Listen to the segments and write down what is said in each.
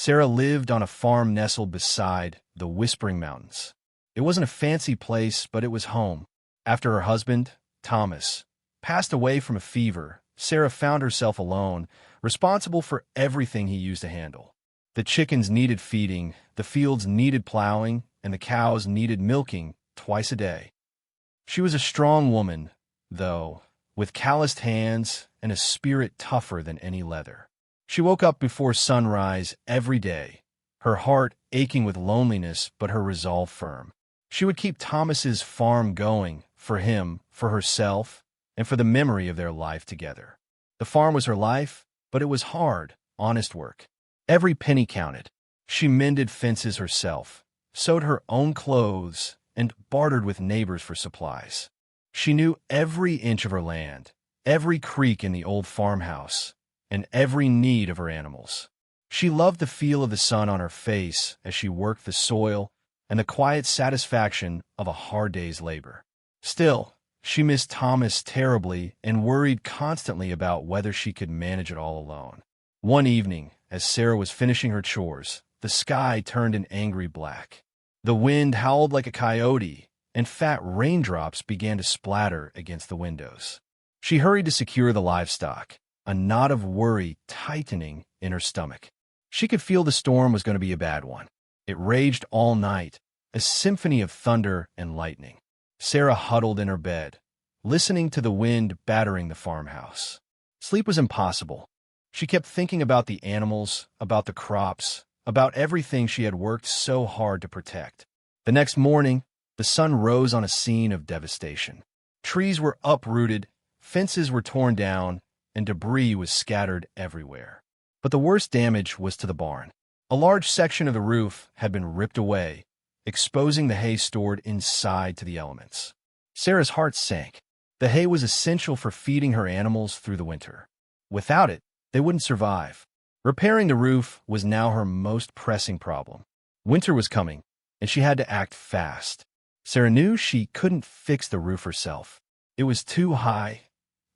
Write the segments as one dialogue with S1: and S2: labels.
S1: Sarah lived on a farm nestled beside the Whispering Mountains. It wasn't a fancy place, but it was home. After her husband, Thomas, passed away from a fever, Sarah found herself alone, responsible for everything he used to handle. The chickens needed feeding, the fields needed plowing, and the cows needed milking twice a day. She was a strong woman, though, with calloused hands and a spirit tougher than any leather. She woke up before sunrise every day, her heart aching with loneliness but her resolve firm. She would keep Thomas's farm going, for him, for herself, and for the memory of their life together. The farm was her life, but it was hard, honest work. Every penny counted. She mended fences herself, sewed her own clothes, and bartered with neighbors for supplies. She knew every inch of her land, every creek in the old farmhouse, and every need of her animals. She loved the feel of the sun on her face as she worked the soil and the quiet satisfaction of a hard day's labor. Still, she missed Thomas terribly and worried constantly about whether she could manage it all alone. One evening, as Sarah was finishing her chores, the sky turned an angry black. The wind howled like a coyote, and fat raindrops began to splatter against the windows. She hurried to secure the livestock, a knot of worry tightening in her stomach. She could feel the storm was going to be a bad one. It raged all night, a symphony of thunder and lightning. Sarah huddled in her bed, listening to the wind battering the farmhouse. Sleep was impossible. She kept thinking about the animals, about the crops, about everything she had worked so hard to protect. The next morning, the sun rose on a scene of devastation. Trees were uprooted, fences were torn down, and debris was scattered everywhere. But the worst damage was to the barn. A large section of the roof had been ripped away, exposing the hay stored inside to the elements. Sarah's heart sank. The hay was essential for feeding her animals through the winter. Without it, they wouldn't survive. Repairing the roof was now her most pressing problem. Winter was coming, and she had to act fast. Sarah knew she couldn't fix the roof herself. It was too high,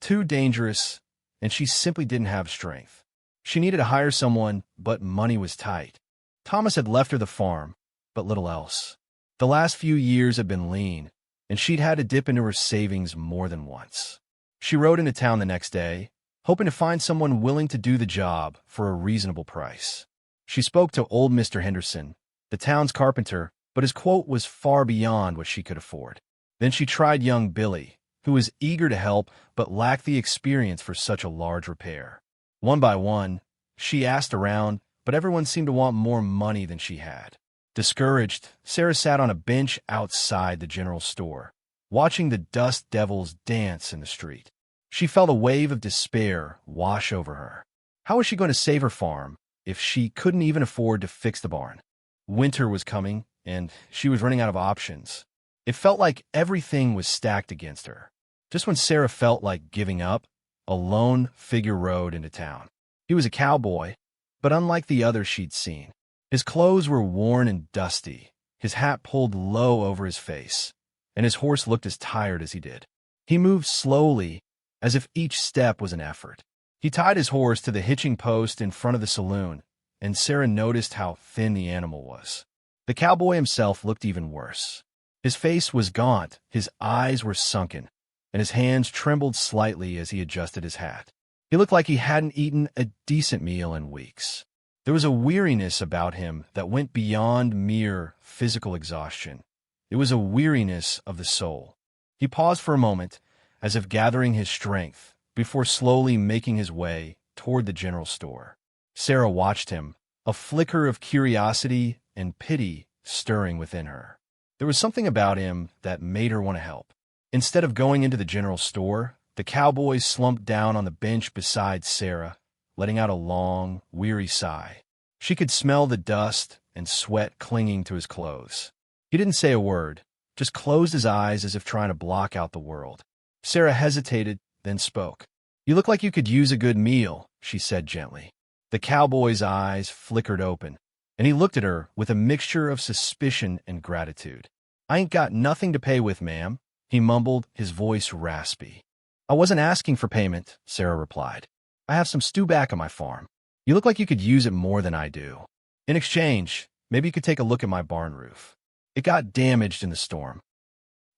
S1: too dangerous, and she simply didn't have strength. She needed to hire someone, but money was tight. Thomas had left her the farm, but little else. The last few years had been lean, and she'd had to dip into her savings more than once. She rode into town the next day, hoping to find someone willing to do the job for a reasonable price. She spoke to old Mr. Henderson, the town's carpenter, but his quote was far beyond what she could afford. Then she tried young Billy, who was eager to help but lacked the experience for such a large repair. One by one, she asked around, but everyone seemed to want more money than she had. Discouraged, Sarah sat on a bench outside the general store, watching the dust devils dance in the street. She felt a wave of despair wash over her. How was she going to save her farm if she couldn't even afford to fix the barn? Winter was coming, and she was running out of options. It felt like everything was stacked against her. Just when Sarah felt like giving up, a lone figure rode into town. He was a cowboy, but unlike the others she'd seen. His clothes were worn and dusty, his hat pulled low over his face, and his horse looked as tired as he did. He moved slowly, as if each step was an effort. He tied his horse to the hitching post in front of the saloon, and Sarah noticed how thin the animal was. The cowboy himself looked even worse. His face was gaunt, his eyes were sunken, and his hands trembled slightly as he adjusted his hat. He looked like he hadn't eaten a decent meal in weeks. There was a weariness about him that went beyond mere physical exhaustion. It was a weariness of the soul. He paused for a moment, as if gathering his strength, before slowly making his way toward the general store. Sarah watched him, a flicker of curiosity and pity stirring within her. There was something about him that made her want to help. Instead of going into the general store, the cowboy slumped down on the bench beside Sarah, letting out a long, weary sigh. She could smell the dust and sweat clinging to his clothes. He didn't say a word, just closed his eyes as if trying to block out the world. Sarah hesitated, then spoke. "You look like you could use a good meal," she said gently. The cowboy's eyes flickered open, and he looked at her with a mixture of suspicion and gratitude. "I ain't got nothing to pay with, ma'am," he mumbled, his voice raspy. "I wasn't asking for payment," Sarah replied. "I have some stew back on my farm. You look like you could use it more than I do." In exchange, maybe you could take a look at my barn roof. It got damaged in the storm."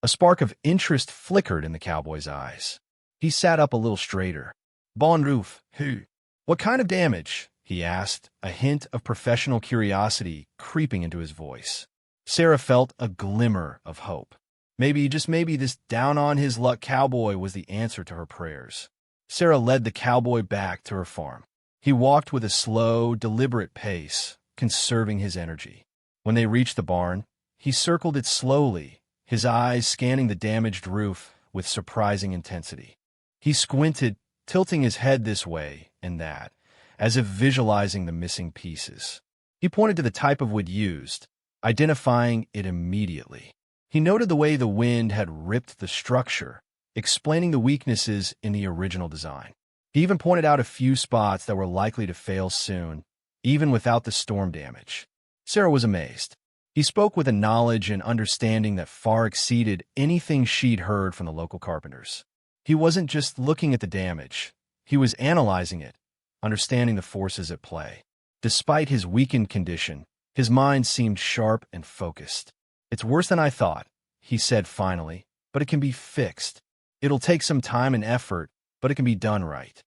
S1: A spark of interest flickered in the cowboy's eyes. He sat up a little straighter. "Barn roof, who? What kind of damage?" he asked, a hint of professional curiosity creeping into his voice. Sarah felt a glimmer of hope. Maybe, just maybe, this down-on-his-luck cowboy was the answer to her prayers. Sarah led the cowboy back to her farm. He walked with a slow, deliberate pace, conserving his energy. When they reached the barn, he circled it slowly, his eyes scanning the damaged roof with surprising intensity. He squinted, tilting his head this way and that, as if visualizing the missing pieces. He pointed to the type of wood used, identifying it immediately. He noted the way the wind had ripped the structure, explaining the weaknesses in the original design. He even pointed out a few spots that were likely to fail soon, even without the storm damage. Sarah was amazed. He spoke with a knowledge and understanding that far exceeded anything she'd heard from the local carpenters. He wasn't just looking at the damage. He was analyzing it, understanding the forces at play. Despite his weakened condition, his mind seemed sharp and focused. "It's worse than I thought," he said finally, "but it can be fixed. It'll take some time and effort, but it can be done right."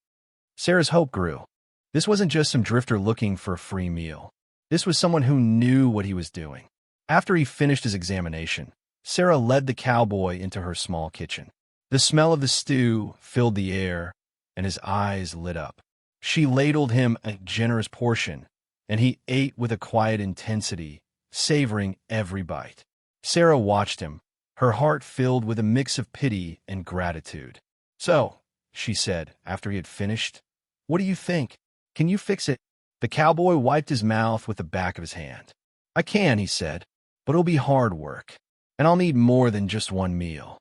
S1: Sarah's hope grew. This wasn't just some drifter looking for a free meal. This was someone who knew what he was doing. After he finished his examination, Sarah led the cowboy into her small kitchen. The smell of the stew filled the air, and his eyes lit up. She ladled him a generous portion, and he ate with a quiet intensity, savoring every bite. Sarah watched him, her heart filled with a mix of pity and gratitude. "So," she said after he had finished, "what do you think? Can you fix it?" The cowboy wiped his mouth with the back of his hand. "I can," he said, "but it'll be hard work, and I'll need more than just one meal."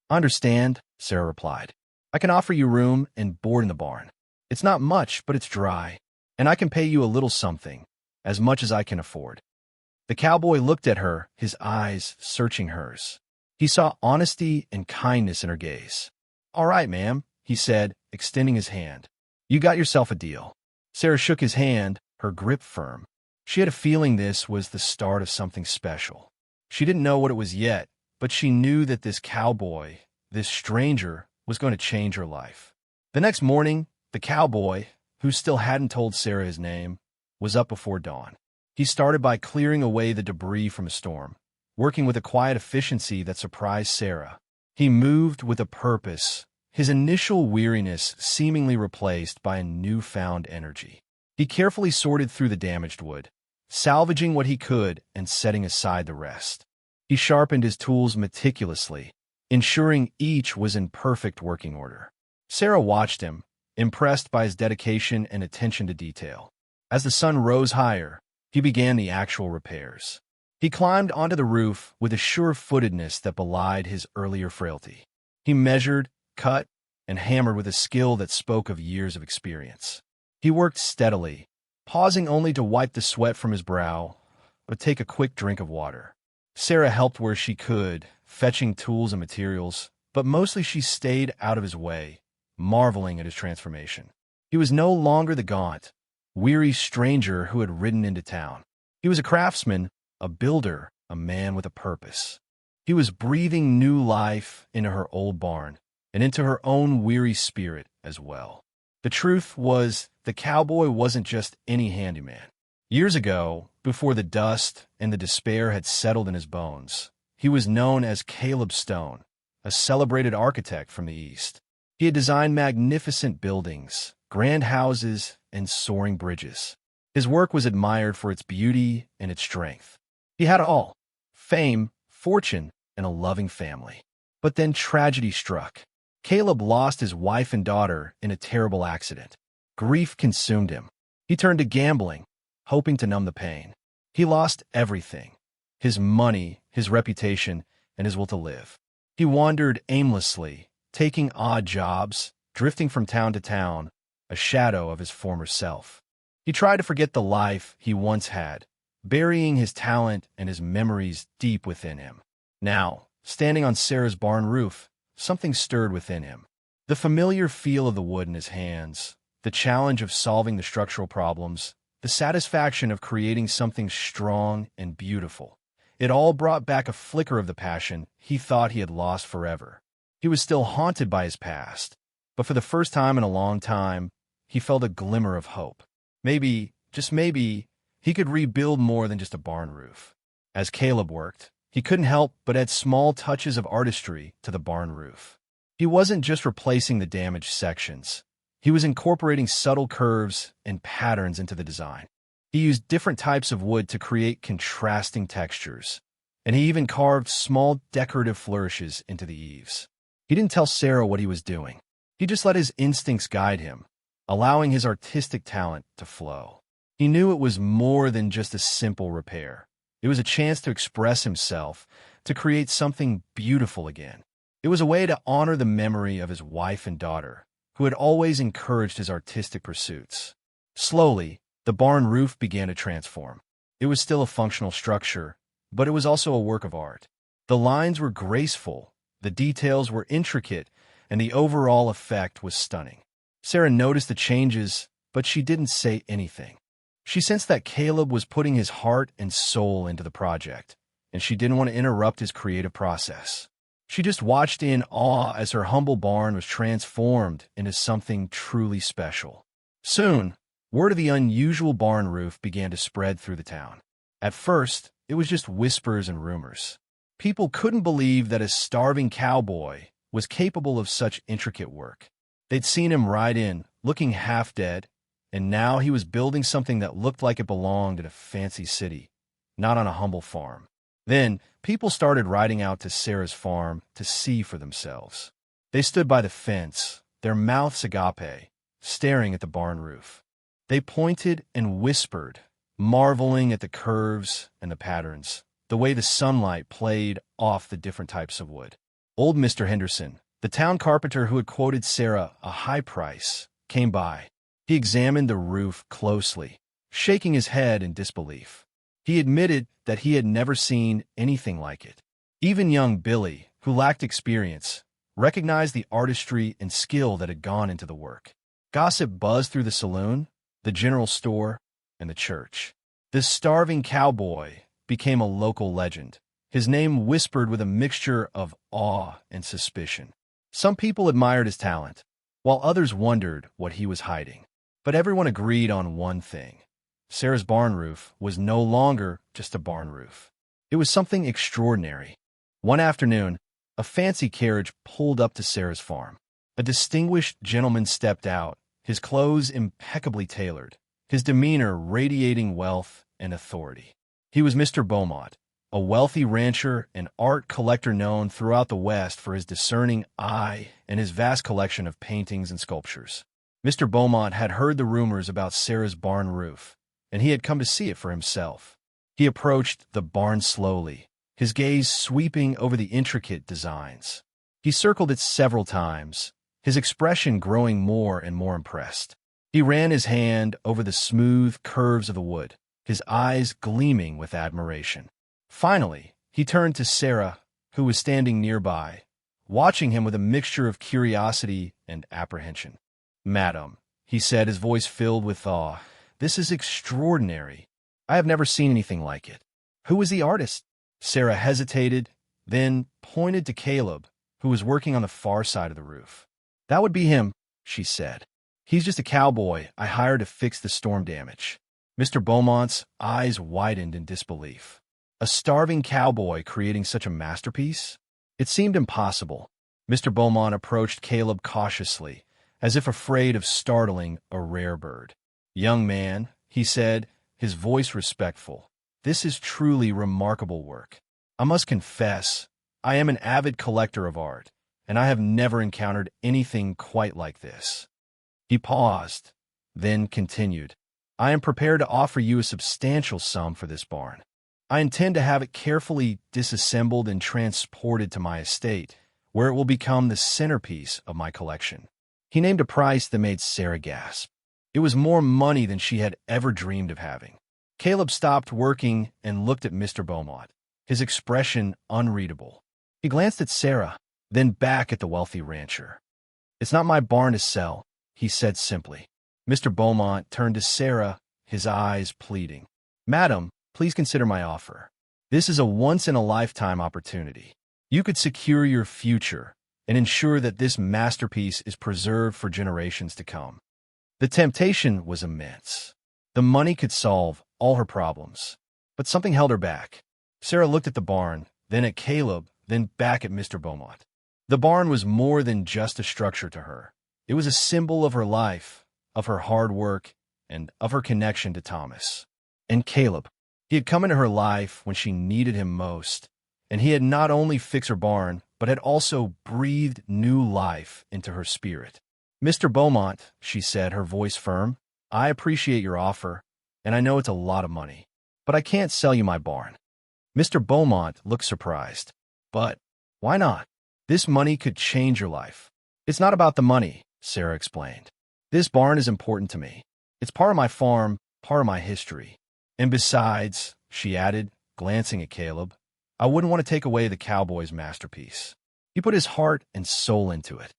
S1: "I understand," Sarah replied. "I can offer you room and board in the barn. It's not much, but it's dry, and I can pay you a little something, as much as I can afford." The cowboy looked at her, his eyes searching hers. He saw honesty and kindness in her gaze. "All right, ma'am," he said, extending his hand. "You got yourself a deal." Sarah shook his hand, her grip firm. She had a feeling this was the start of something special. She didn't know what it was yet, but she knew that this cowboy, this stranger, was going to change her life. The next morning, the cowboy, who still hadn't told Sarah his name, was up before dawn. He started by clearing away the debris from a storm, working with a quiet efficiency that surprised Sarah. He moved with a purpose, his initial weariness seemingly replaced by a newfound energy. He carefully sorted through the damaged wood, salvaging what he could and setting aside the rest. He sharpened his tools meticulously, ensuring each was in perfect working order. Sarah watched him, impressed by his dedication and attention to detail. As the sun rose higher, he began the actual repairs. He climbed onto the roof with a sure-footedness that belied his earlier frailty. He measured, cut, and hammered with a skill that spoke of years of experience. He worked steadily, pausing only to wipe the sweat from his brow or take a quick drink of water. Sarah helped where she could, fetching tools and materials, but mostly she stayed out of his way, marveling at his transformation. He was no longer the gaunt, weary stranger who had ridden into town. He was a craftsman, a builder, a man with a purpose. He was breathing new life into her old barn and into her own weary spirit as well. The truth was, the cowboy wasn't just any handyman. Years ago, before the dust and the despair had settled in his bones, he was known as Caleb Stone, a celebrated architect from the East. He had designed magnificent buildings, grand houses, and soaring bridges. His work was admired for its beauty and its strength. He had all: fame, fortune, and a loving family. But then tragedy struck. Caleb lost his wife and daughter in a terrible accident. Grief consumed him. He turned to gambling, hoping to numb the pain. He lost everything: his money, his reputation, and his will to live. He wandered aimlessly, taking odd jobs, drifting from town to town, a shadow of his former self. He tried to forget the life he once had, burying his talent and his memories deep within him. Now, standing on Sarah's barn roof, something stirred within him. The familiar feel of the wood in his hands, the challenge of solving the structural problems, the satisfaction of creating something strong and beautiful. It all brought back a flicker of the passion he thought he had lost forever. He was still haunted by his past, but for the first time in a long time, he felt a glimmer of hope. Maybe, just maybe, he could rebuild more than just a barn roof. As Caleb worked, he couldn't help but add small touches of artistry to the barn roof. He wasn't just replacing the damaged sections. He was incorporating subtle curves and patterns into the design. He used different types of wood to create contrasting textures, and he even carved small decorative flourishes into the eaves. He didn't tell Sarah what he was doing. He just let his instincts guide him, allowing his artistic talent to flow. He knew it was more than just a simple repair. It was a chance to express himself, to create something beautiful again. It was a way to honor the memory of his wife and daughter, who had always encouraged his artistic pursuits. Slowly, the barn roof began to transform. It was still a functional structure, but it was also a work of art. The lines were graceful, the details were intricate, and the overall effect was stunning. Sarah noticed the changes, but she didn't say anything. She sensed that Caleb was putting his heart and soul into the project, and she didn't want to interrupt his creative process. She just watched in awe as her humble barn was transformed into something truly special. Soon, word of the unusual barn roof began to spread through the town. At first, it was just whispers and rumors. People couldn't believe that a starving cowboy was capable of such intricate work. They'd seen him ride in, looking half dead, and now he was building something that looked like it belonged in a fancy city, not on a humble farm. Then, people started riding out to Sarah's farm to see for themselves. They stood by the fence, their mouths agape, staring at the barn roof. They pointed and whispered, marveling at the curves and the patterns, the way the sunlight played off the different types of wood. Old Mr. Henderson, the town carpenter who had quoted Sarah a high price, came by. He examined the roof closely, shaking his head in disbelief. He admitted that he had never seen anything like it. Even young Billy, who lacked experience, recognized the artistry and skill that had gone into the work. Gossip buzzed through the saloon, the general store, and the church. This starving cowboy became a local legend, his name whispered with a mixture of awe and suspicion. Some people admired his talent, while others wondered what he was hiding. But everyone agreed on one thing. Sarah's barn roof was no longer just a barn roof. It was something extraordinary. One afternoon, a fancy carriage pulled up to Sarah's farm. A distinguished gentleman stepped out, his clothes impeccably tailored, his demeanor radiating wealth and authority. He was Mr. Beaumont, a wealthy rancher and art collector known throughout the West for his discerning eye and his vast collection of paintings and sculptures. Mr. Beaumont had heard the rumors about Sarah's barn roof, and he had come to see it for himself. He approached the barn slowly, his gaze sweeping over the intricate designs. He circled it several times, his expression growing more and more impressed. He ran his hand over the smooth curves of the wood, his eyes gleaming with admiration. Finally, he turned to Sarah, who was standing nearby, watching him with a mixture of curiosity and apprehension. "Madam," he said, his voice filled with awe, "this is extraordinary. I have never seen anything like it. Who is the artist?" Sarah hesitated, then pointed to Caleb, who was working on the far side of the roof. "That would be him," she said. "He's just a cowboy I hired to fix the storm damage." Mr. Beaumont's eyes widened in disbelief. A starving cowboy creating such a masterpiece? It seemed impossible. Mr. Beaumont approached Caleb cautiously, as if afraid of startling a rare bird. "Young man," he said, his voice respectful, "this is truly remarkable work. I must confess, I am an avid collector of art, and I have never encountered anything quite like this." He paused, then continued, "I am prepared to offer you a substantial sum for this barn. I intend to have it carefully disassembled and transported to my estate, where it will become the centerpiece of my collection." He named a price that made Sarah gasp. It was more money than she had ever dreamed of having. Caleb stopped working and looked at Mr. Beaumont, his expression unreadable. He glanced at Sarah, then back at the wealthy rancher. "It's not my barn to sell," he said simply. Mr. Beaumont turned to Sarah, his eyes pleading. "Madam, please consider my offer. This is a once-in-a-lifetime opportunity. You could secure your future and ensure that this masterpiece is preserved for generations to come." The temptation was immense. The money could solve all her problems. But something held her back. Sarah looked at the barn, then at Caleb, then back at Mr. Beaumont. The barn was more than just a structure to her. It was a symbol of her life, of her hard work, and of her connection to Thomas. And Caleb. He had come into her life when she needed him most, and he had not only fixed her barn, but had also breathed new life into her spirit. "Mr. Beaumont," she said, her voice firm, "I appreciate your offer, and I know it's a lot of money, but I can't sell you my barn." Mr. Beaumont looked surprised. "But why not? This money could change your life." "It's not about the money," Sarah explained. "This barn is important to me. It's part of my farm, part of my history. And besides," she added, glancing at Caleb, "I wouldn't want to take away the cowboy's masterpiece. He put his heart and soul into it."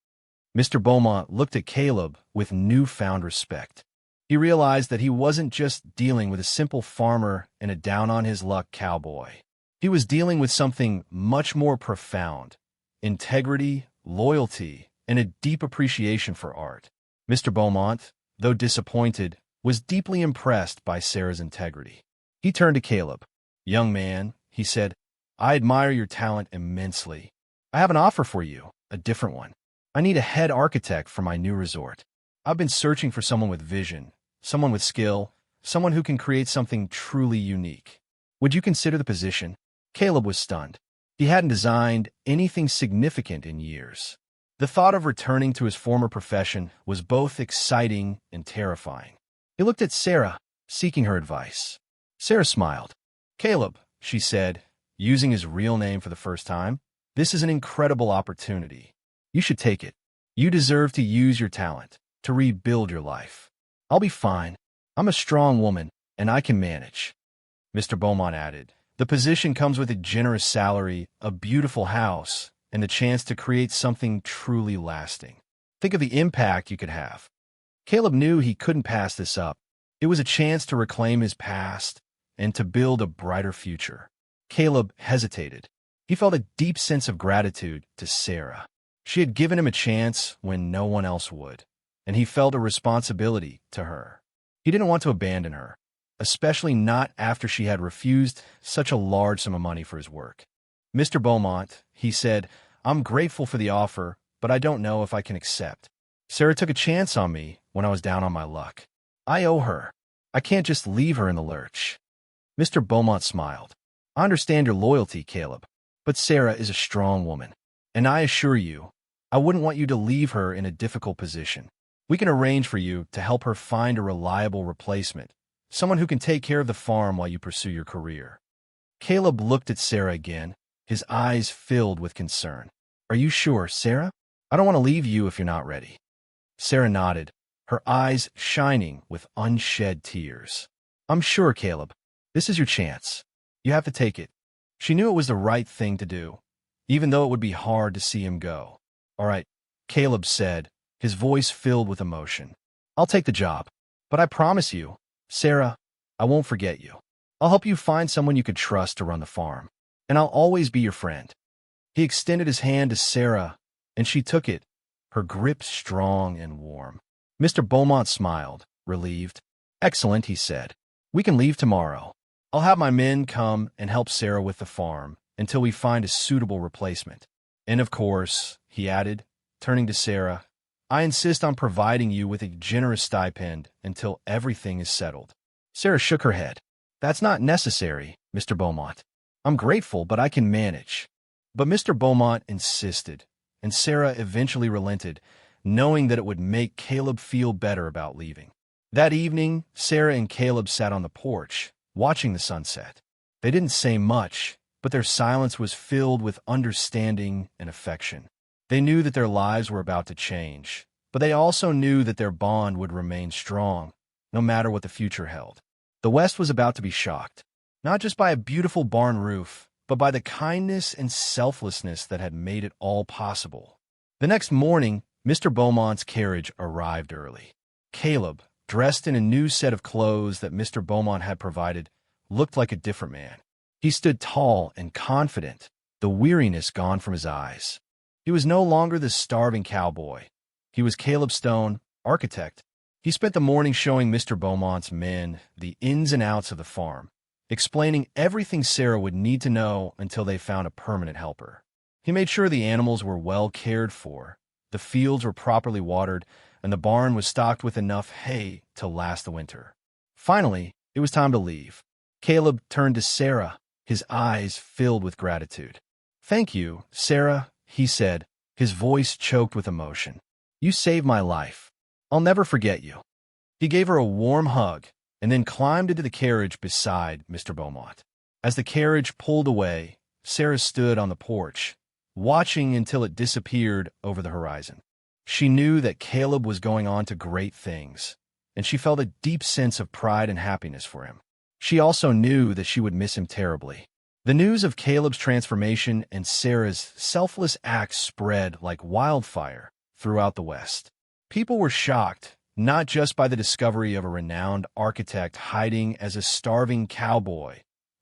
S1: Mr. Beaumont looked at Caleb with newfound respect. He realized that he wasn't just dealing with a simple farmer and a down-on-his-luck cowboy. He was dealing with something much more profound: integrity, loyalty, and a deep appreciation for art. Mr. Beaumont, though disappointed, was deeply impressed by Sarah's integrity. He turned to Caleb. "Young man," he said, "I admire your talent immensely. I have an offer for you, a different one. I need a head architect for my new resort. I've been searching for someone with vision, someone with skill, someone who can create something truly unique. Would you consider the position?" Caleb was stunned. He hadn't designed anything significant in years. The thought of returning to his former profession was both exciting and terrifying. He looked at Sarah, seeking her advice. Sarah smiled. "Caleb," she said, using his real name for the first time, "this is an incredible opportunity. You should take it. You deserve to use your talent, to rebuild your life. I'll be fine. I'm a strong woman, and I can manage." Mr. Beaumont added, "The position comes with a generous salary, a beautiful house, and the chance to create something truly lasting. Think of the impact you could have." Caleb knew he couldn't pass this up. It was a chance to reclaim his past and to build a brighter future. Caleb hesitated. He felt a deep sense of gratitude to Sarah. She had given him a chance when no one else would, and he felt a responsibility to her. He didn't want to abandon her, especially not after she had refused such a large sum of money for his work. "Mr. Beaumont," he said, "I'm grateful for the offer, but I don't know if I can accept. Sarah took a chance on me when I was down on my luck. I owe her. I can't just leave her in the lurch." Mr. Beaumont smiled. "I understand your loyalty, Caleb, but Sarah is a strong woman, and I assure you, I wouldn't want you to leave her in a difficult position. We can arrange for you to help her find a reliable replacement, someone who can take care of the farm while you pursue your career." Caleb looked at Sarah again, his eyes filled with concern. "Are you sure, Sarah? I don't want to leave you if you're not ready." Sarah nodded, her eyes shining with unshed tears. "I'm sure, Caleb. This is your chance. You have to take it." She knew it was the right thing to do, even though it would be hard to see him go. "All right," Caleb said, his voice filled with emotion. "I'll take the job, but I promise you, Sarah, I won't forget you. I'll help you find someone you could trust to run the farm, and I'll always be your friend." He extended his hand to Sarah, and she took it, her grip strong and warm. Mr. Beaumont smiled, relieved. "Excellent," he said. "We can leave tomorrow. I'll have my men come and help Sarah with the farm until we find a suitable replacement. And of course," he added, turning to Sarah, "I insist on providing you with a generous stipend until everything is settled." Sarah shook her head. "That's not necessary, Mr. Beaumont. I'm grateful, but I can manage." But Mr. Beaumont insisted, and Sarah eventually relented, knowing that it would make Caleb feel better about leaving. That evening, Sarah and Caleb sat on the porch, watching the sunset. They didn't say much, but their silence was filled with understanding and affection. They knew that their lives were about to change, but they also knew that their bond would remain strong, no matter what the future held. The West was about to be shocked, not just by a beautiful barn roof, but by the kindness and selflessness that had made it all possible. The next morning, Mr. Beaumont's carriage arrived early. Caleb, dressed in a new set of clothes that Mr. Beaumont had provided, looked like a different man. He stood tall and confident, the weariness gone from his eyes. He was no longer the starving cowboy. He was Caleb Stone, architect. He spent the morning showing Mr. Beaumont's men the ins and outs of the farm, explaining everything Sarah would need to know until they found a permanent helper. He made sure the animals were well cared for, the fields were properly watered, and the barn was stocked with enough hay to last the winter. Finally, it was time to leave. Caleb turned to Sarah, his eyes filled with gratitude. "Thank you, Sarah," he said, his voice choked with emotion. "You saved my life. I'll never forget you." He gave her a warm hug and then climbed into the carriage beside Mr. Beaumont. As the carriage pulled away, Sarah stood on the porch, watching until it disappeared over the horizon. She knew that Caleb was going on to great things, and she felt a deep sense of pride and happiness for him. She also knew that she would miss him terribly. The news of Caleb's transformation and Sarah's selfless acts spread like wildfire throughout the West. People were shocked, not just by the discovery of a renowned architect hiding as a starving cowboy,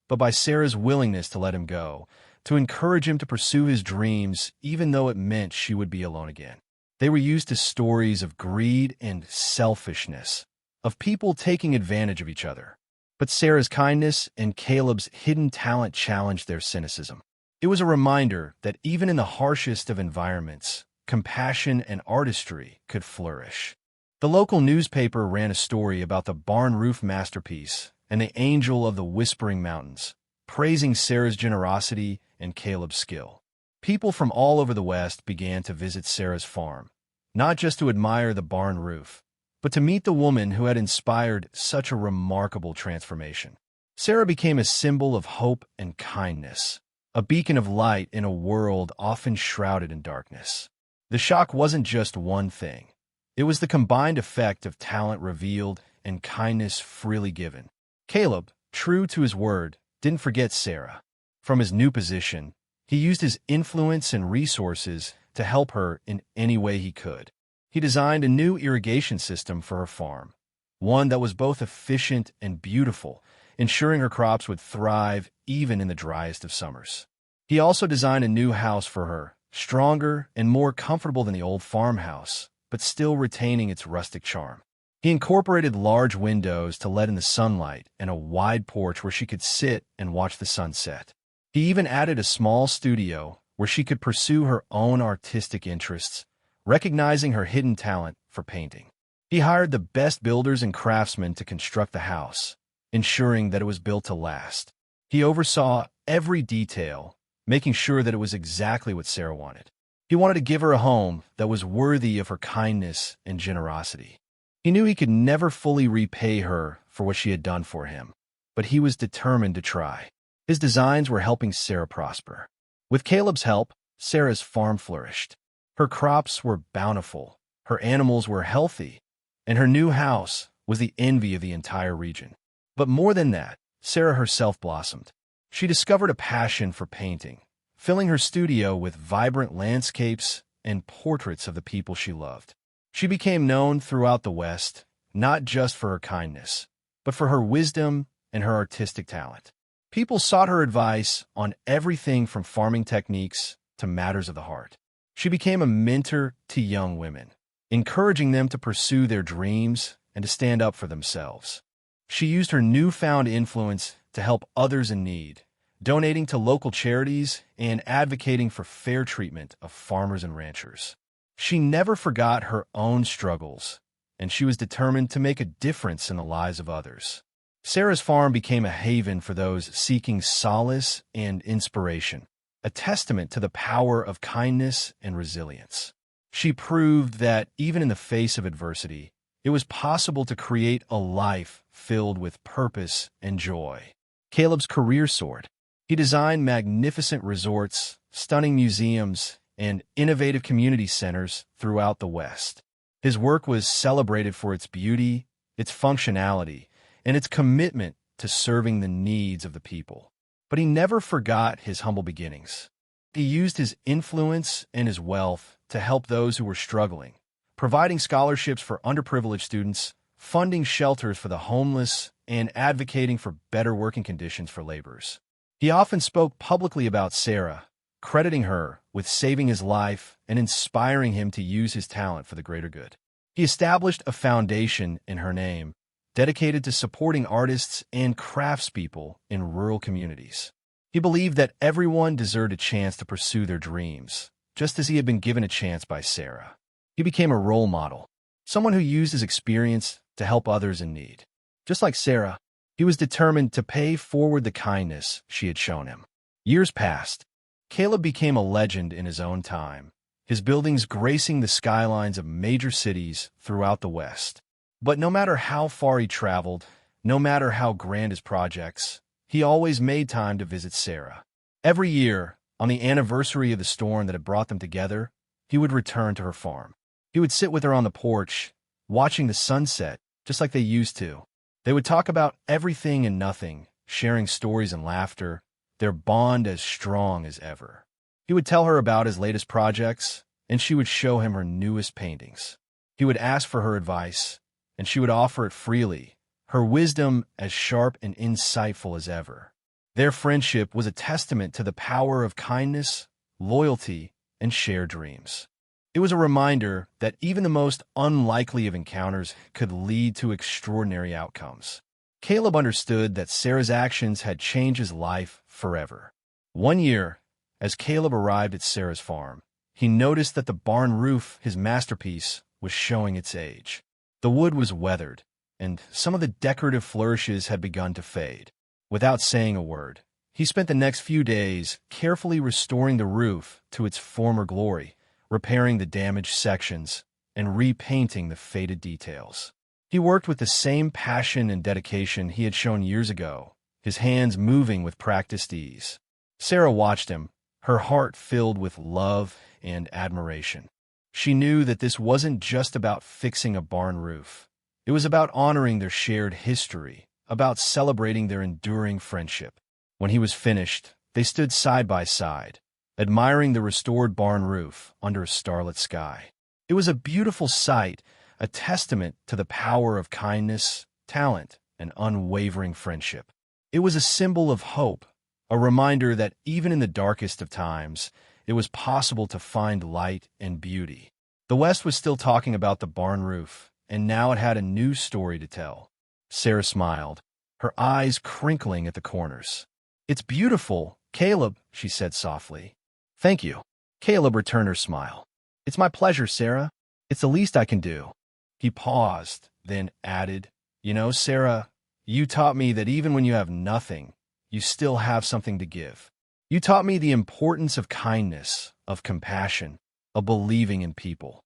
S1: but by Sarah's willingness to let him go, to encourage him to pursue his dreams even though it meant she would be alone again. They were used to stories of greed and selfishness, of people taking advantage of each other. But Sarah's kindness and Caleb's hidden talent challenged their cynicism. It was a reminder that even in the harshest of environments, compassion and artistry could flourish. The local newspaper ran a story about the barn roof masterpiece and the angel of the Whispering Mountains, praising Sarah's generosity and Caleb's skill. People from all over the West began to visit Sarah's farm, not just to admire the barn roof, but to meet the woman who had inspired such a remarkable transformation. Sarah became a symbol of hope and kindness, a beacon of light in a world often shrouded in darkness. The shock wasn't just one thing. It was the combined effect of talent revealed and kindness freely given. Caleb, true to his word, didn't forget Sarah. From his new position, he used his influence and resources to help her in any way he could. He designed a new irrigation system for her farm, one that was both efficient and beautiful, ensuring her crops would thrive even in the driest of summers. He also designed a new house for her, stronger and more comfortable than the old farmhouse, but still retaining its rustic charm. He incorporated large windows to let in the sunlight and a wide porch where she could sit and watch the sunset. He even added a small studio where she could pursue her own artistic interests, recognizing her hidden talent for painting. He hired the best builders and craftsmen to construct the house, ensuring that it was built to last. He oversaw every detail, making sure that it was exactly what Sarah wanted. He wanted to give her a home that was worthy of her kindness and generosity. He knew he could never fully repay her for what she had done for him, but he was determined to try. His designs were helping Sarah prosper. With Caleb's help, Sarah's farm flourished. Her crops were bountiful, her animals were healthy, and her new house was the envy of the entire region. But more than that, Sarah herself blossomed. She discovered a passion for painting, filling her studio with vibrant landscapes and portraits of the people she loved. She became known throughout the West, not just for her kindness, but for her wisdom and her artistic talent. People sought her advice on everything from farming techniques to matters of the heart. She became a mentor to young women, encouraging them to pursue their dreams and to stand up for themselves. She used her newfound influence to help others in need, donating to local charities and advocating for fair treatment of farmers and ranchers. She never forgot her own struggles, and she was determined to make a difference in the lives of others. Sarah's farm became a haven for those seeking solace and inspiration, a testament to the power of kindness and resilience. She proved that even in the face of adversity, it was possible to create a life filled with purpose and joy. Caleb's career soared. He designed magnificent resorts, stunning museums, and innovative community centers throughout the West. His work was celebrated for its beauty, its functionality, and its commitment to serving the needs of the people. But he never forgot his humble beginnings. He used his influence and his wealth to help those who were struggling, providing scholarships for underprivileged students, funding shelters for the homeless, and advocating for better working conditions for laborers. He often spoke publicly about Sarah, crediting her with saving his life and inspiring him to use his talent for the greater good. He established a foundation in her name, dedicated to supporting artists and craftspeople in rural communities. He believed that everyone deserved a chance to pursue their dreams, just as he had been given a chance by Sarah. He became a role model, someone who used his experience to help others in need. Just like Sarah, he was determined to pay forward the kindness she had shown him. Years passed. Caleb became a legend in his own time, his buildings gracing the skylines of major cities throughout the West. But no matter how far he traveled, no matter how grand his projects, he always made time to visit Sarah. Every year, on the anniversary of the storm that had brought them together, he would return to her farm. He would sit with her on the porch, watching the sunset, just like they used to. They would talk about everything and nothing, sharing stories and laughter, their bond as strong as ever. He would tell her about his latest projects, and she would show him her newest paintings. He would ask for her advice, and she would offer it freely, her wisdom as sharp and insightful as ever. Their friendship was a testament to the power of kindness, loyalty, and shared dreams. It was a reminder that even the most unlikely of encounters could lead to extraordinary outcomes. Caleb understood that Sarah's actions had changed his life forever. One year, as Caleb arrived at Sarah's farm, he noticed that the barn roof, his masterpiece, was showing its age. The wood was weathered, and some of the decorative flourishes had begun to fade. Without saying a word, he spent the next few days carefully restoring the roof to its former glory, repairing the damaged sections, and repainting the faded details. He worked with the same passion and dedication he had shown years ago, his hands moving with practiced ease. Sarah watched him, her heart filled with love and admiration. She knew that this wasn't just about fixing a barn roof. It was about honoring their shared history, about celebrating their enduring friendship. When he was finished, they stood side by side, admiring the restored barn roof under a starlit sky. It was a beautiful sight, a testament to the power of kindness, talent, and unwavering friendship. It was a symbol of hope, a reminder that even in the darkest of times, it was possible to find light and beauty. The West was still talking about the barn roof, and now it had a new story to tell. Sarah smiled, her eyes crinkling at the corners. "It's beautiful, Caleb," she said softly. "Thank you." Caleb returned her smile. "It's my pleasure, Sarah. It's the least I can do." He paused, then added, "You know, Sarah, you taught me that even when you have nothing, you still have something to give. You taught me the importance of kindness, of compassion, of believing in people."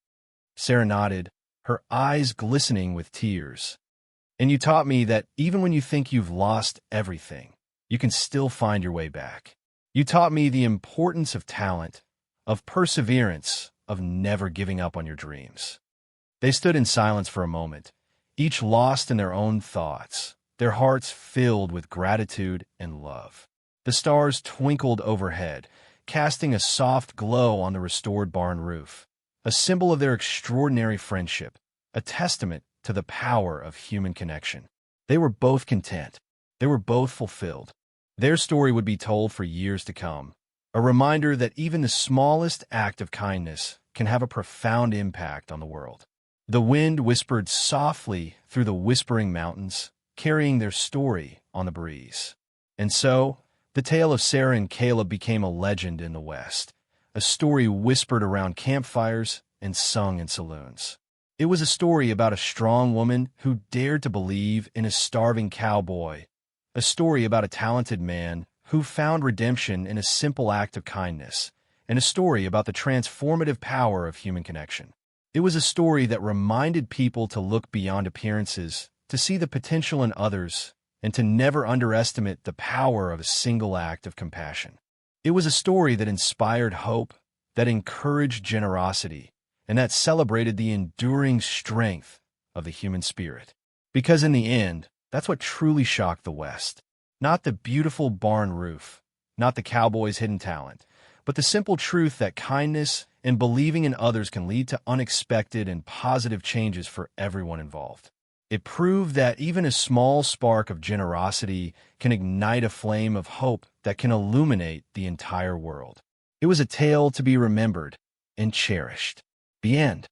S1: Sarah nodded, her eyes glistening with tears. "And you taught me that even when you think you've lost everything, you can still find your way back. You taught me the importance of talent, of perseverance, of never giving up on your dreams." They stood in silence for a moment, each lost in their own thoughts, their hearts filled with gratitude and love. The stars twinkled overhead, casting a soft glow on the restored barn roof, a symbol of their extraordinary friendship, a testament to the power of human connection. They were both content. They were both fulfilled. Their story would be told for years to come, a reminder that even the smallest act of kindness can have a profound impact on the world. The wind whispered softly through the whispering mountains, carrying their story on the breeze. And so, the tale of Sarah and Caleb became a legend in the West, a story whispered around campfires and sung in saloons. It was a story about a strong woman who dared to believe in a starving cowboy, a story about a talented man who found redemption in a simple act of kindness, and a story about the transformative power of human connection. It was a story that reminded people to look beyond appearances, to see the potential in others, and to never underestimate the power of a single act of compassion. It was a story that inspired hope, that encouraged generosity, and that celebrated the enduring strength of the human spirit. Because in the end, that's what truly shocked the West. Not the beautiful barn roof, not the cowboy's hidden talent, but the simple truth that kindness and believing in others can lead to unexpected and positive changes for everyone involved. It proved that even a small spark of generosity can ignite a flame of hope that can illuminate the entire world. It was a tale to be remembered and cherished. The end.